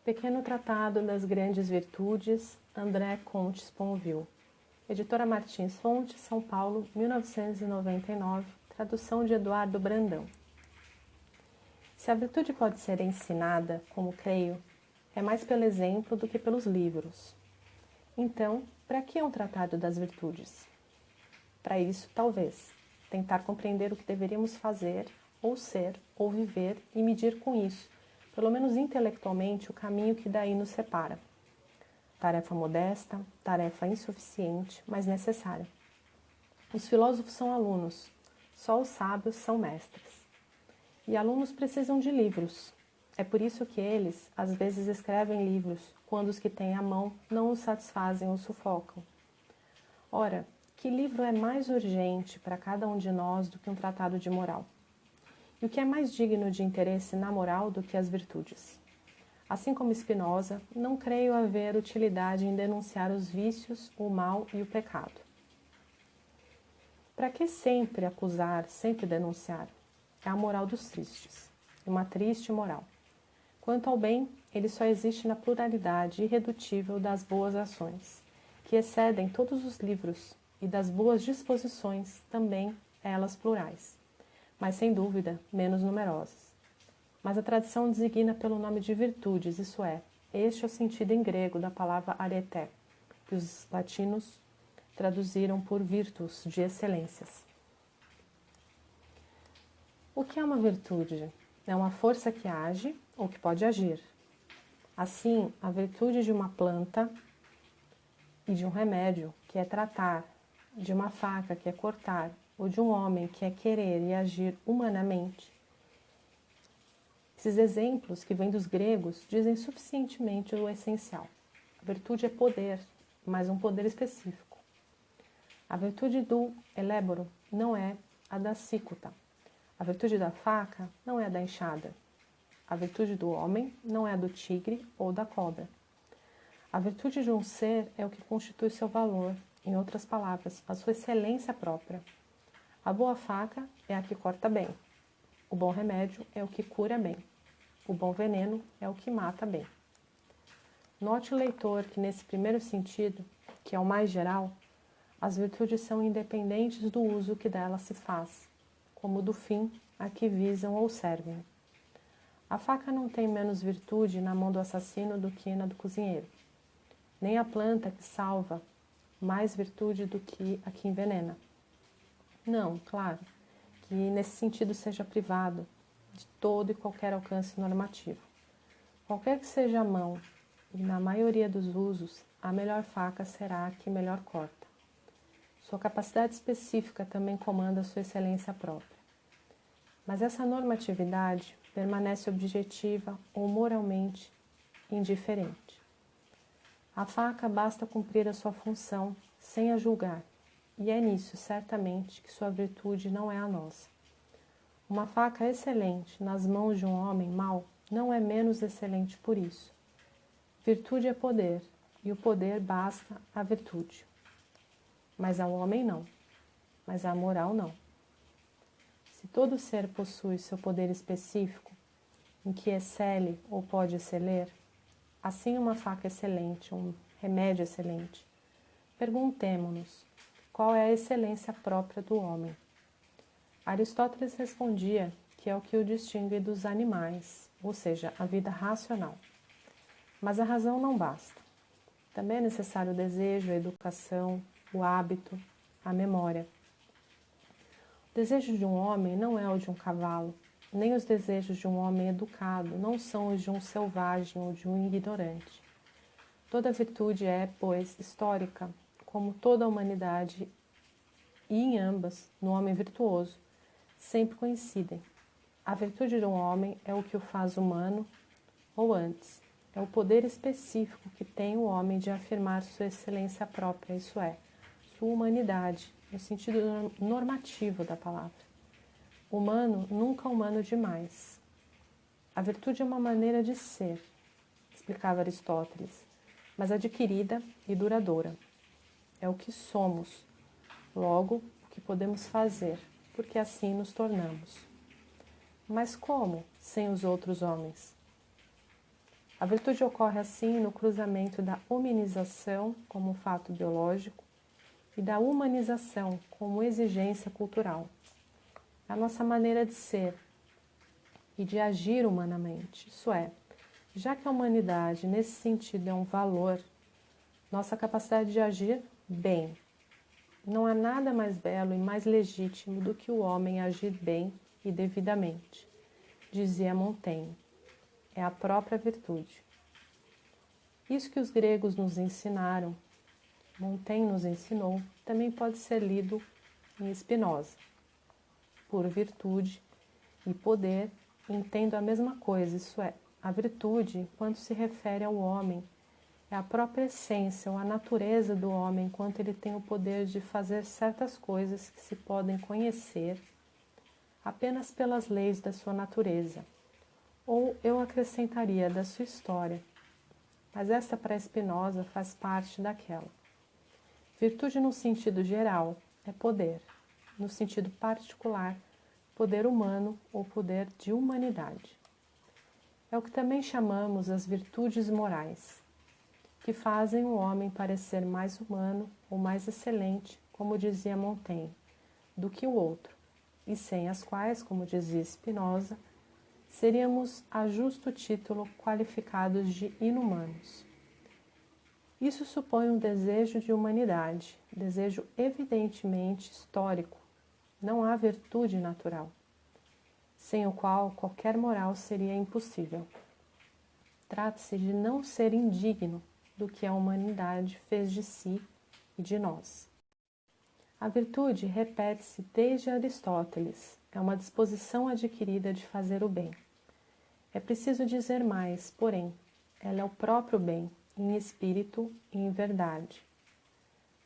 Pequeno Tratado das Grandes Virtudes, André Comte Sponville. Editora Martins Fontes, São Paulo, 1999, tradução de Eduardo Brandão. Se a virtude pode ser ensinada, como creio, é mais pelo exemplo do que pelos livros. Então, para que um tratado das virtudes? Para isso, talvez, tentar compreender o que deveríamos fazer, ou ser, ou viver e medir com isso, pelo menos intelectualmente, o caminho que daí nos separa. Tarefa modesta, tarefa insuficiente, mas necessária. Os filósofos são alunos, só os sábios são mestres. E alunos precisam de livros. É por isso que eles, às vezes, escrevem livros, quando os que têm à mão não os satisfazem ou sufocam. Ora, que livro é mais urgente para cada um de nós do que um tratado de moral? E o que é mais digno de interesse na moral do que as virtudes? Assim como Spinoza, não creio haver utilidade em denunciar os vícios, o mal e o pecado. Para que sempre acusar, sempre denunciar? É a moral dos tristes, uma triste moral. Quanto ao bem, ele só existe na pluralidade irredutível das boas ações, que excedem todos os livros, e das boas disposições, também elas plurais, mas sem dúvida menos numerosas. Mas a tradição designa pelo nome de virtudes, isso é, este é o sentido em grego da palavra arete, que os latinos traduziram por virtus, de excelências. O que é uma virtude? É uma força que age ou que pode agir. Assim, a virtude de uma planta e de um remédio, que é tratar, de uma faca, que é cortar, ou de um homem, que é querer e agir humanamente. Esses exemplos, que vêm dos gregos, dizem suficientemente o essencial. A virtude é poder, mas um poder específico. A virtude do eléboro não é a da cicuta. A virtude da faca não é a da enxada. A virtude do homem não é a do tigre ou da cobra. A virtude de um ser é o que constitui seu valor, em outras palavras, a sua excelência própria. A boa faca é a que corta bem. O bom remédio é o que cura bem. O bom veneno é o que mata bem. Note, leitor, que nesse primeiro sentido, que é o mais geral, as virtudes são independentes do uso que delas se faz, como do fim a que visam ou servem. A faca não tem menos virtude na mão do assassino do que na do cozinheiro. Nem a planta que salva mais virtude do que a que envenena. Não, claro, que nesse sentido seja privado de todo e qualquer alcance normativo. Qualquer que seja a mão, e na maioria dos usos, a melhor faca será a que melhor corta. Sua capacidade específica também comanda sua excelência própria. Mas essa normatividade permanece objetiva ou moralmente indiferente. A faca basta cumprir a sua função sem a julgar, e é nisso, certamente, que sua virtude não é a nossa. Uma faca excelente nas mãos de um homem mau não é menos excelente por isso. Virtude é poder, e o poder basta à virtude. Mas ao homem não, mas à moral não. Se todo ser possui seu poder específico, em que excele ou pode exceler, assim uma faca excelente, um remédio excelente, perguntemo-nos, qual é a excelência própria do homem? Aristóteles respondia que é o que o distingue dos animais, ou seja, a vida racional. Mas a razão não basta. Também é necessário o desejo, a educação, o hábito, a memória. O desejo de um homem não é o de um cavalo, nem os desejos de um homem educado não são os de um selvagem ou de um ignorante. Toda virtude é, pois, histórica, como toda a humanidade, e em ambas, no homem virtuoso, sempre coincidem. A virtude de um homem é o que o faz humano, ou antes, é o poder específico que tem o homem de afirmar sua excelência própria, isso é, sua humanidade, no sentido normativo da palavra. Humano, nunca humano demais. A virtude é uma maneira de ser, explicava Aristóteles, mas adquirida e duradoura. É o que somos, logo, o que podemos fazer, porque assim nos tornamos. Mas como, sem os outros homens? A virtude ocorre assim no cruzamento da hominização como fato biológico e da humanização como exigência cultural. É a nossa maneira de ser e de agir humanamente, isso é, já que a humanidade nesse sentido é um valor, nossa capacidade de agir bem. Não há nada mais belo e mais legítimo do que o homem agir bem e devidamente, dizia Montaigne. É a própria virtude. Isso que os gregos nos ensinaram, Montaigne nos ensinou, também pode ser lido em Spinoza. Por virtude e poder, entendo a mesma coisa, isso é, a virtude, quando se refere ao homem, é a própria essência ou a natureza do homem, enquanto ele tem o poder de fazer certas coisas que se podem conhecer apenas pelas leis da sua natureza, ou eu acrescentaria da sua história, mas esta para Spinoza faz parte daquela. Virtude no sentido geral é poder, no sentido particular, poder humano ou poder de humanidade. É o que também chamamos as virtudes morais, que fazem o homem parecer mais humano ou mais excelente, como dizia Montaigne, do que o outro, e sem as quais, como dizia Spinoza, seríamos a justo título qualificados de inumanos. Isso supõe um desejo de humanidade, desejo evidentemente histórico. Não há virtude natural, sem o qual qualquer moral seria impossível. Trata-se de não ser indigno do que a humanidade fez de si e de nós. A virtude repete-se desde Aristóteles, é uma disposição adquirida de fazer o bem. É preciso dizer mais, porém, ela é o próprio bem, em espírito e em verdade.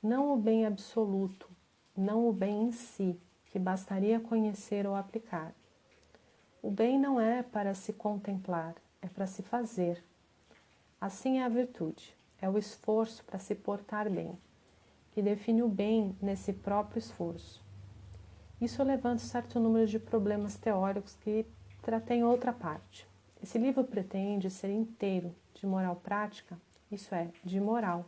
Não o bem absoluto, não o bem em si, que bastaria conhecer ou aplicar. O bem não é para se contemplar, é para se fazer. Assim é a virtude, é o esforço para se portar bem, que define o bem nesse próprio esforço. Isso levanta certo número de problemas teóricos que tratei em outra parte. Esse livro pretende ser inteiro de moral prática, isso é, de moral.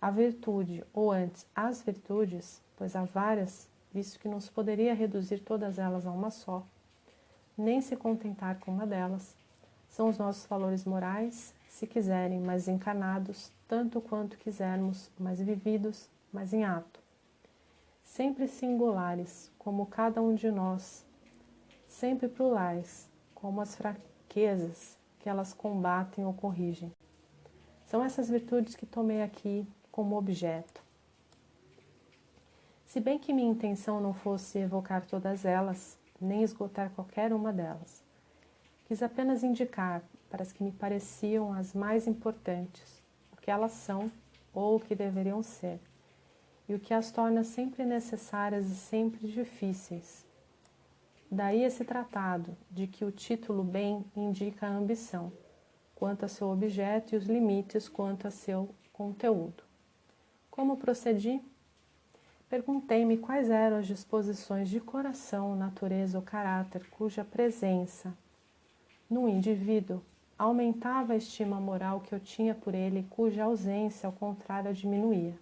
A virtude, ou antes, as virtudes, pois há várias, visto que não se poderia reduzir todas elas a uma só, nem se contentar com uma delas, são os nossos valores morais, se quiserem, mais encarnados, tanto quanto quisermos, mais vividos, mais em ato. Sempre singulares, como cada um de nós, sempre plurais, como as fraquezas que elas combatem ou corrigem. São essas virtudes que tomei aqui como objeto. Se bem que minha intenção não fosse evocar todas elas, nem esgotar qualquer uma delas, quis apenas indicar para as que me pareciam as mais importantes, o que elas são ou o que deveriam ser, e o que as torna sempre necessárias e sempre difíceis. Daí esse tratado, de que o título bem indica a ambição, quanto a seu objeto, e os limites quanto a seu conteúdo. Como procedi? Perguntei-me quais eram as disposições de coração, natureza ou caráter cuja presença no indivíduo aumentava a estima moral que eu tinha por ele e cuja ausência, ao contrário, a diminuía.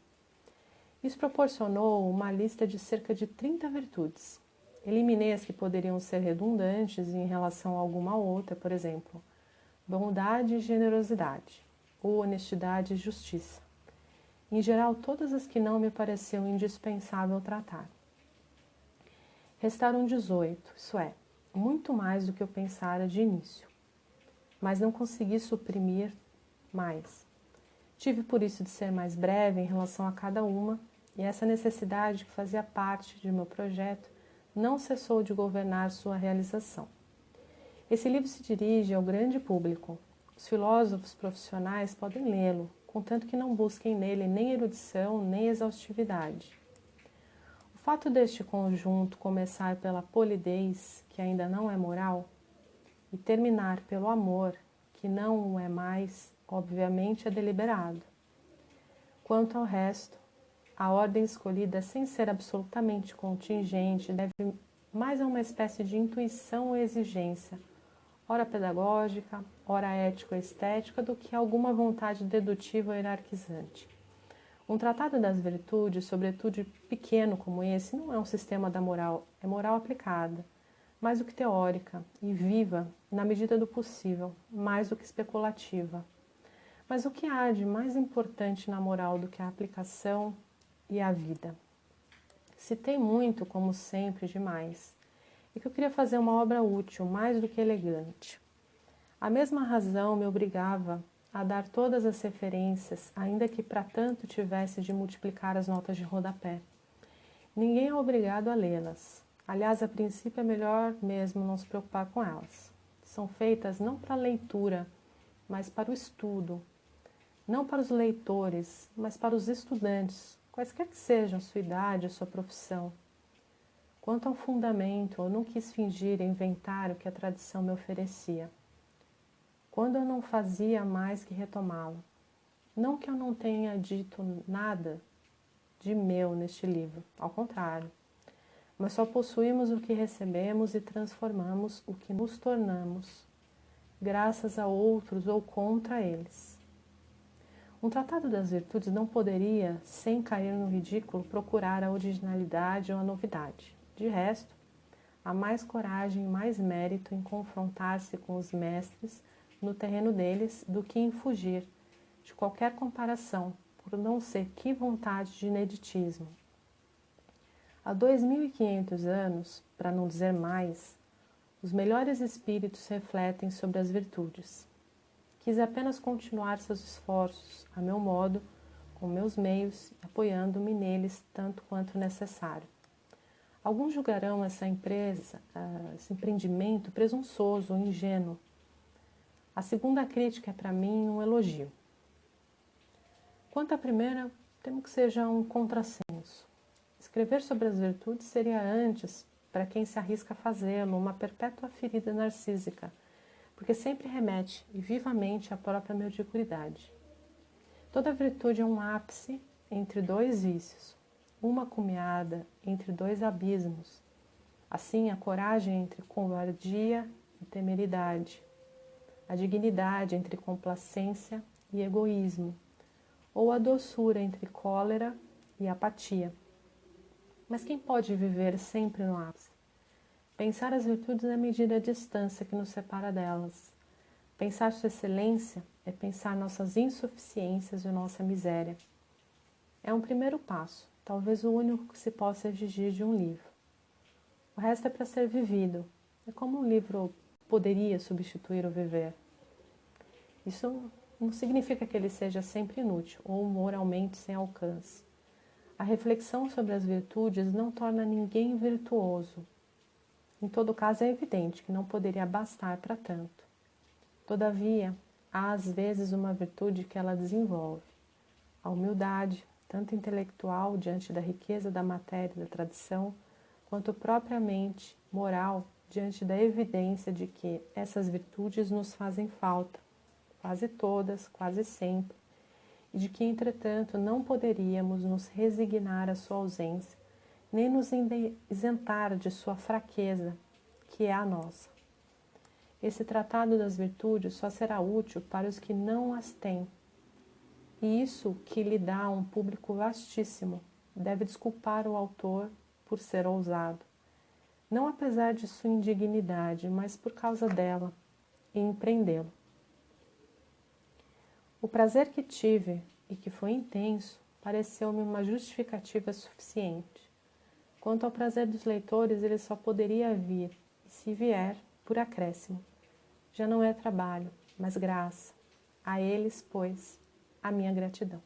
Isso proporcionou uma lista de cerca de 30 virtudes. Eliminei as que poderiam ser redundantes em relação a alguma outra, por exemplo, bondade e generosidade, ou honestidade e justiça. Em geral, todas as que não me pareciam indispensável tratar. Restaram 18, isso é, muito mais do que eu pensara de início, mas não consegui suprimir mais. Tive por isso de ser mais breve em relação a cada uma, e essa necessidade que fazia parte de meu projeto não cessou de governar sua realização. Esse livro se dirige ao grande público. Os filósofos profissionais podem lê-lo, contanto que não busquem nele nem erudição nem exaustividade. O fato deste conjunto começar pela polidez, que ainda não é moral, e terminar pelo amor, que não o é mais, obviamente é deliberado. Quanto ao resto, a ordem escolhida, sem ser absolutamente contingente, deve mais a uma espécie de intuição ou exigência, ora pedagógica, ora ético-estética, do que alguma vontade dedutiva ou hierarquizante. Um tratado das virtudes, sobretudo pequeno como esse, não é um sistema da moral, é moral aplicada, mais do que teórica e viva, na medida do possível, mais do que especulativa. Mas o que há de mais importante na moral do que a aplicação e a vida? Citei muito, como sempre, demais, e que eu queria fazer uma obra útil, mais do que elegante. A mesma razão me obrigava a dar todas as referências, ainda que para tanto tivesse de multiplicar as notas de rodapé. Ninguém é obrigado a lê-las. Aliás, a princípio é melhor mesmo não se preocupar com elas. São feitas não para a leitura, mas para o estudo. Não para os leitores, mas para os estudantes, quaisquer que sejam sua idade ou sua profissão. Quanto ao fundamento, eu não quis fingir e inventar o que a tradição me oferecia. Quando eu não fazia mais que retomá-lo. Não que eu não tenha dito nada de meu neste livro, ao contrário. Mas só possuímos o que recebemos e transformamos o que nos tornamos, graças a outros ou contra eles. Um tratado das virtudes não poderia, sem cair no ridículo, procurar a originalidade ou a novidade. De resto, há mais coragem e mais mérito em confrontar-se com os mestres no terreno deles do que em fugir de qualquer comparação, por não ser que vontade de ineditismo. Há 2500 anos, para não dizer mais, os melhores espíritos refletem sobre as virtudes. Quis apenas continuar seus esforços, a meu modo, com meus meios, apoiando-me neles tanto quanto necessário. Alguns julgarão esse empreendimento presunçoso ou ingênuo. A segunda crítica é para mim um elogio. Quanto à primeira, temo que seja um contrassenso. Escrever sobre as virtudes seria antes, para quem se arrisca a fazê-lo, uma perpétua ferida narcísica, porque sempre remete, e vivamente, à própria mediocridade. Toda virtude é um ápice entre dois vícios, uma cumeada entre dois abismos. Assim, a coragem entre covardia e temeridade, a dignidade entre complacência e egoísmo, ou a doçura entre cólera e apatia. Mas quem pode viver sempre no ápice? Pensar as virtudes é medir a distância que nos separa delas. Pensar sua excelência é pensar nossas insuficiências e nossa miséria. É um primeiro passo, talvez o único que se possa exigir de um livro. O resto é para ser vivido. É como um livro poderia substituir o viver. Isso não significa que ele seja sempre inútil ou moralmente sem alcance. A reflexão sobre as virtudes não torna ninguém virtuoso. Em todo caso, é evidente que não poderia bastar para tanto. Todavia, há às vezes uma virtude que ela desenvolve. A humildade, tanto intelectual diante da riqueza da matéria e da tradição, quanto propriamente moral diante da evidência de que essas virtudes nos fazem falta, quase todas, quase sempre, e de que, entretanto, não poderíamos nos resignar à sua ausência, nem nos isentar de sua fraqueza, que é a nossa. Esse tratado das virtudes só será útil para os que não as têm, e isso que lhe dá um público vastíssimo deve desculpar o autor por ser ousado, não apesar de sua indignidade, mas por causa dela, e empreendê-lo. O prazer que tive, e que foi intenso, pareceu-me uma justificativa suficiente. Quanto ao prazer dos leitores, ele só poderia vir, e se vier, por acréscimo. Já não é trabalho, mas graça. A eles, pois, a minha gratidão.